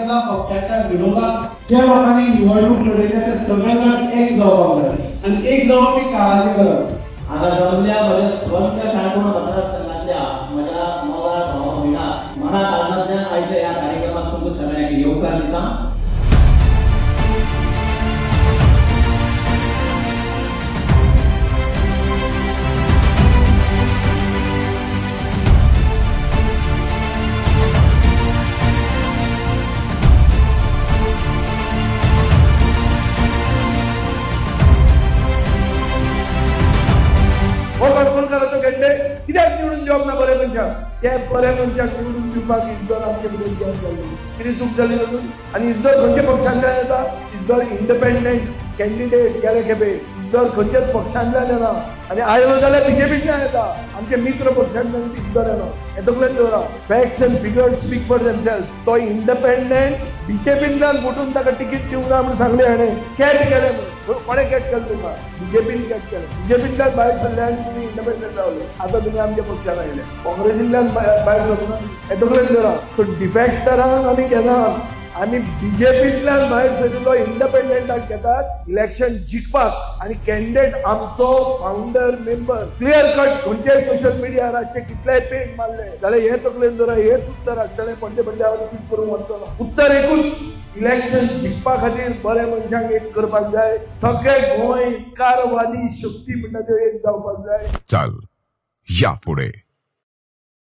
मधला पक्षाच्या विरोधात ज्या लोकांनी निवडणूक लढवल्या ते सगळेजण एक जबाबदारी आणि एक जबाबदारी काळाची गरज. आता समजल्या माझ्या स्वंत काणकोण मतदारसंघातल्या माझ्या मला भावा विना मनात आनंदान आयच्या या कार्यक्रमात तुमचं सगळ्यांना योगदान दिता. कित्याक निवडून दिवप ना बरे मनशाक त्या बरे मनशाक निवडून दिवपाक इजदर आमचे कडेन जॉब जाल्ली कितें चूक जाली तातून. आनी इजदर खंयच्या पक्षांतल्यान येता? इजदर इंडिपेंडंट कॅन्डिडेट गेले खेपे इजदर खंयच्याच पक्षांतल्यान येना आनी आयलो जाल्यार बीजेपींतल्यान येता. आमचे मित्र पक्षांतल्यान इजदर येना. हे तकलेन दवरा. Facts and figures speak for themselves. तो इंडिपेंडंट बीजेपींतल्यान फुटून ताका तिकीट दिवंक ना म्हूण सांगलें हाणें. कॅट केलें म्हणून. कोणें कॅट केलें तुमकां? बीजेपीन कॅट केलें. बीजेपींतल्यान भायर सरल्यान तुमी इंडिपेंडंट रावले. आतां तुमी आमच्या पक्षान आयले. काँग्रेसींतल्यान भायर सरना. हे तकलेन दवरा. सो डिफॅक्टरांक आमी घेनात. आमी बीजेपींतल्यान भायर सरिल्लो इंडिपेंडंटाक घेतात इलेक्शन जिखपाक आनी कॅन्डिडेट आमचो फाउंडर मेंबर. Clear cut. खंयच्याय सोशल मिडियाराचे कितलेय पेज मारले जाल्यार हे तकलेन दवरा. हेच उत्तर आसतलें. पडटे हांव रिपीट करूंक वचचो ना. उत्तर एकूच. इलेक्शन जिखपा खातीर बरे मनशांक एक करपाक जाय. सगळे गोंयकारवादी शक्ती म्हणटा त्यो एक जावपाक जाय. चल या पुढे.